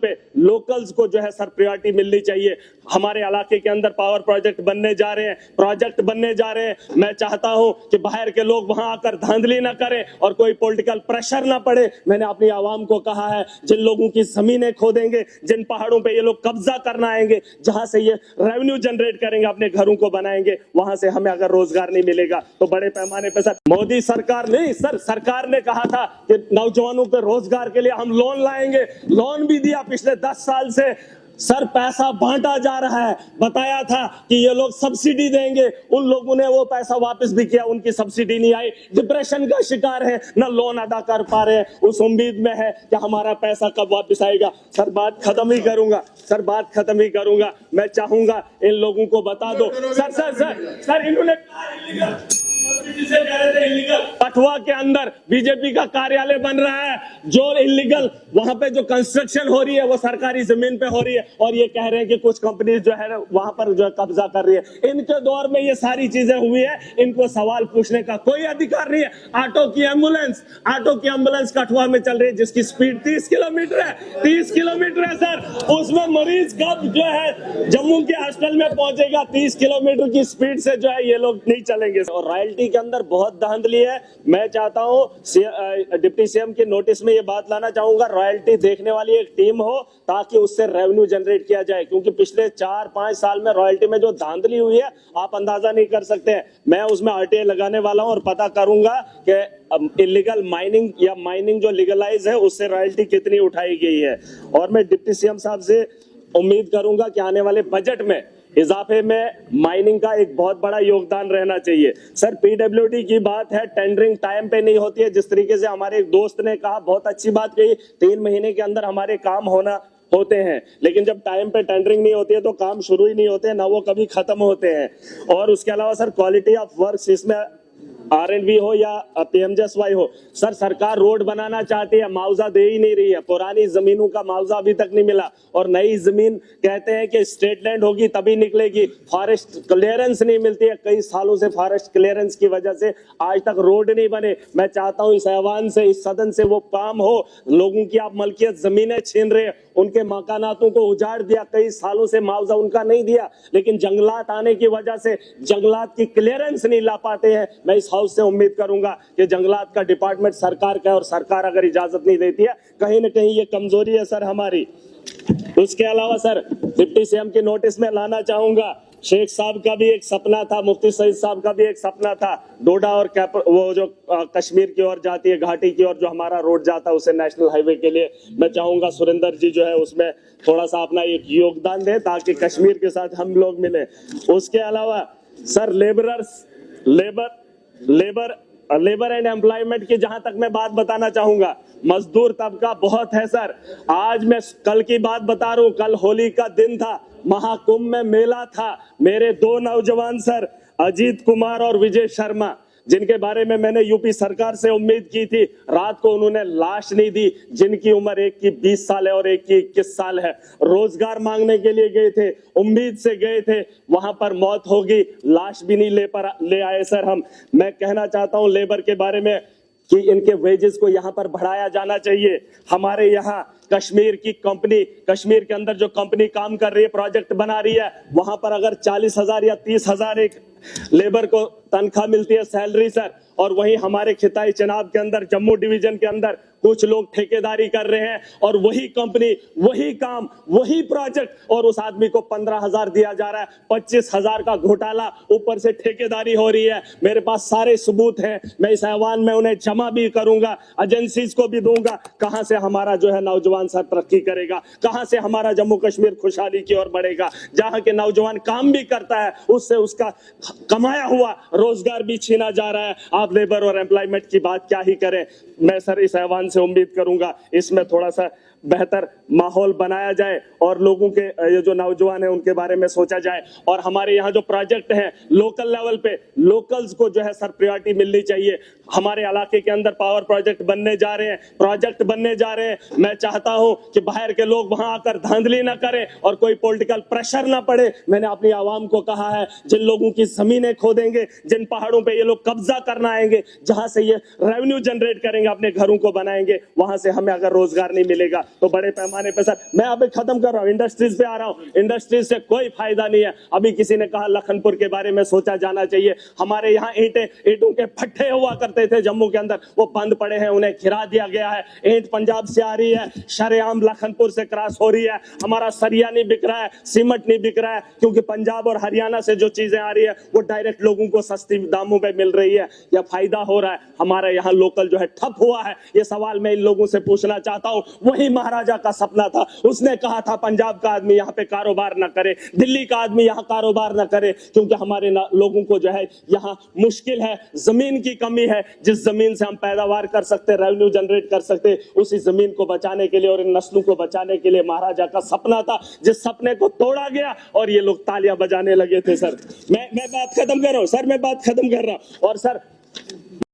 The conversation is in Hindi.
पे लोकल्स को जो है सर प्रायोरिटी मिलनी चाहिए। हमारे इलाके के अंदर पावर प्रोजेक्ट बनने जा रहे हैं, मैं चाहता हूं कि बाहर के लोग वहां आकर धांधली ना करें और कोई पॉलिटिकल प्रेशर ना पड़े। मैंने अपनी आवाम को कहा है, जिन लोगों की जमीनें खोदेंगे, जिन पहाड़ों पे ये लोग कब्जा करना आएंगे, जहां से ये रेवेन्यू जनरेट करेंगे, अपने घरों को बनाएंगे, वहां से हमें अगर रोजगार नहीं मिलेगा तो बड़े पैमाने पे सर मोदी सरकार नहीं, सर सरकार ने कहा था कि नौजवानों पे रोजगार के लिए हम लोन लाएंगे, लोन भी दिया। पिछले 10 साल से सर पैसा बांटा जा रहा है, बताया था कि ये लोग सब्सिडी देंगे, उन लोगों ने वो पैसा वापस भी किया, उनकी सब्सिडी नहीं आई, डिप्रेशन का शिकार है, ना लोन अदा कर पा रहे हैं, उस उम्मीद में है कि हमारा पैसा कब वापस आएगा। सर बात खत्म ही करूंगा, मैं चाहूंगा इन लोगों को बता दो सर इन्होंने जिसे कह रहे थे इलीगल, कठुआ के अंदर बीजेपी का कार्यालय बन रहा है, जो इलीगल वहां पे जो कंस्ट्रक्शन हो रही है वो सरकारी जमीन पे हो रही है, और ये कह रहे हैं कि कुछ कंपनी जो है वहां पर जो है कब्जा कर रही है। इनके दौर में ये सारी चीजें हुई है, इनको सवाल पूछने का कोई अधिकार नहीं है। ऑटो की एम्बुलेंस कठुआ में चल रही है, जिसकी स्पीड 30 किलोमीटर है सर, उसमें मरीज कब जो है जम्मू के हॉस्टल में पहुंचेगा? 30 किलोमीटर की स्पीड से जो है ये लोग नहीं चलेंगे। और रॉयल्टी के अंदर बहुत धांधली है। मैं चाहता हूं डिप्टी सीएम के नोटिस में ये बात लाना चाहूंगा, रॉयल्टी देखने वाली एक टीम हो ताकि उससे रेवेन्यू जनरेट किया जाए, क्योंकि पिछले 4-5 साल में रॉयल्टी में जो धांधली हुई है आप अंदाजा नहीं कर सकते हैं। मैं उसमें आरटीआई लगाने वाला हूं और पता करूंगा कि इलीगल माइनिंग या माइनिंग जो लीगलाइज है उससे रॉयल्टी कितनी उठाई गई है। और मैं डिप्टी सीएम साहब से उम्मीद करूंगा कि आने वाले बजट में इजाफे में माइनिंग का एक बहुत बड़ा योगदान रहना चाहिए। सर पीडब्ल्यूडी की बात है, टेंडरिंग टाइम पे नहीं होती है, जिस तरीके से हमारे एक दोस्त ने कहा, बहुत अच्छी बात कही, 3 महीने के अंदर हमारे काम होते हैं, लेकिन जब टाइम पे टेंडरिंग नहीं होती है तो काम शुरू ही नहीं होते हैं, ना वो कभी खत्म होते हैं। और उसके अलावा सर क्वालिटी ऑफ वर्क, इसमें R&D हो या PMJSY हो, सर सरकार रोड बनाना चाहती है, मुआवजा दे ही नहीं रही है, पुरानी जमीनों का मुआवजा अभी तक नहीं मिला, और नई जमीन कहते हैं कि स्टेट लैंड होगी तभी निकलेगी, फॉरेस्ट क्लियरेंस नहीं मिलती है, कई सालों से फॉरेस्ट क्लियरेंस की वजह से आज तक रोड नहीं बने। मैं चाहता हूं इस ऐवान से, इस सदन से वो काम हो, लोगों की आप मलकियत जमीनें छीन रहे हैं, उनके मकानातों को उजाड़ दिया, कई सालों से मुआवजा उनका नहीं दिया, लेकिन जंगलात आने की वजह से जंगलात की क्लियरेंस नहीं ला पाते हैं। मैं इस हाउस से उम्मीद करूंगा कि जंगलात का डिपार्टमेंट सरकार का है, और सरकार अगर इजाजत नहीं देती है, कहीं ना कहीं ये कमजोरी है सर हमारी। उसके अलावा सर डिप्टी सीएम के नोटिस में लाना चाहूंगा, शेख साहब का भी एक सपना था, मुफ्ती सईद साहब का भी एक सपना था, डोडा और वो जो कश्मीर की ओर जाती है, घाटी की ओर जो हमारा रोड जाता है उसे नेशनल हाईवे के लिए, मैं चाहूंगा सुरेंद्र जी जो है उसमें थोड़ा सा अपना एक योगदान दे ताकि कश्मीर के साथ हम लोग मिले। उसके अलावा सर लेबर एंड एम्प्लॉयमेंट की जहां तक मैं बात बताना चाहूंगा, मजदूर तबका बहुत है सर। आज मैं कल की बात बता रहा हूं, कल होली का दिन था, महाकुंभ में मेला था, मेरे 2 नौजवान सर अजीत कुमार और विजय शर्मा, जिनके बारे में मैंने यूपी सरकार से उम्मीद की थी, रात को उन्होंने लाश नहीं दी, जिनकी उम्र एक की 20 साल है और एक की 21 साल है, रोजगार मांगने के लिए गए थे, उम्मीद से गए थे, वहां पर मौत होगी, लाश भी नहीं ले आए सर हम। मैं कहना चाहता हूं लेबर के बारे में कि इनके वेजेस को यहाँ पर बढ़ाया जाना चाहिए। हमारे यहाँ कश्मीर की कंपनी, कश्मीर के अंदर जो कंपनी काम कर रही है, प्रोजेक्ट बना रही है, वहां पर अगर 40,000 या 30,000 एक लेबर को तनख्वाह मिलती है, सैलरी सर, और वहीं हमारे खिताई चनाब के अंदर, जम्मू डिवीजन के अंदर कुछ लोग ठेकेदारी कर रहे हैं, और वही कंपनी, वही काम, वही प्रोजेक्ट, और उस आदमी को 15,000 दिया जा रहा है, 25,000 का घोटाला, ऊपर से ठेकेदारी हो रही है। मेरे पास सारे सबूत हैं, मैं इस ऐवान में उन्हें जमा भी करूंगा, एजेंसीज को भी दूंगा। कहां से हमारा जो है नौजवान सर तरक्की करेगा, कहां से हमारा जम्मू कश्मीर खुशहाली की ओर बढ़ेगा? जहां के नौजवान काम भी करता है, उससे उसका कमाया हुआ रोजगार भी छीना जा रहा है। आप लेबर और एम्प्लॉयमेंट की बात क्या ही करें। मैं सर इस ऐवान से उम्मीद करूंगा इसमें थोड़ा सा बेहतर माहौल बनाया जाए और लोगों के ये जो नौजवान है उनके बारे में सोचा जाए। और हमारे यहाँ जो प्रोजेक्ट है लोकल लेवल पे, लोकल्स को जो है सर प्रायोरिटी मिलनी चाहिए। हमारे इलाके के अंदर पावर प्रोजेक्ट बनने जा रहे हैं, मैं चाहता हूं कि बाहर के लोग वहां आकर धांधली ना करें और कोई पॉलिटिकल प्रेशर ना पड़े। मैंने अपनी आवाम को कहा है, जिन लोगों की जमीनें खोदेंगे, जिन पहाड़ों पे ये लोग कब्जा करना आएंगे, जहां से ये रेवेन्यू जनरेट करेंगे, अपने घरों को बनाएंगे, वहां से हमें अगर रोजगार नहीं मिलेगा तो बड़े पैमाने पे सर, मैं अभी खत्म कर रहा हूँ, इंडस्ट्रीज पे आ रहा हूँ। इंडस्ट्रीज से कोई फायदा नहीं है। अभी किसी ने कहा लखनपुर के बारे में सोचा जाना चाहिए। हमारे यहाँ ईंटों के भट्ठे हुआ करते थे जम्मू के अंदर, वो बंद पड़े हैं, उन्हें गिरा दिया गया है। ईंट पंजाब से आ रही है, शरेआम लखनपुर से क्रॉस हो रही है। हमारा सरिया नहीं बिक रहा है, सीमेंट नहीं बिक रहा है, क्योंकि पंजाब और हरियाणा से जो चीजें आ रही है वो डायरेक्ट लोगों को सस्ती दामों में मिल रही है। या फायदा हो रहा है? हमारे यहाँ लोकल जो है ठप हुआ है। ये सवाल मैं इन लोगों से पूछना चाहता हूँ। वही महाराजा का सपना था, उसने कहा था पंजाब का आदमी यहाँ पे कारोबार न करे, दिल्ली का आदमी यहाँ कारोबार न करे, क्योंकि हमारे लोगों को जो है यहाँ मुश्किल है, जमीन की कमी है। जिस जमीन से हम पैदावार कर सकते, रेवेन्यू जनरेट कर सकते, उसी जमीन को बचाने के लिए और इन नस्लों को बचाने के लिए महाराजा का सपना था, जिस सपने को तोड़ा गया और ये लोग तालियां बजाने लगे थे। सर मैं बात खत्म कर रहा हूं, सर मैं बात खत्म कर रहा हूं। और सर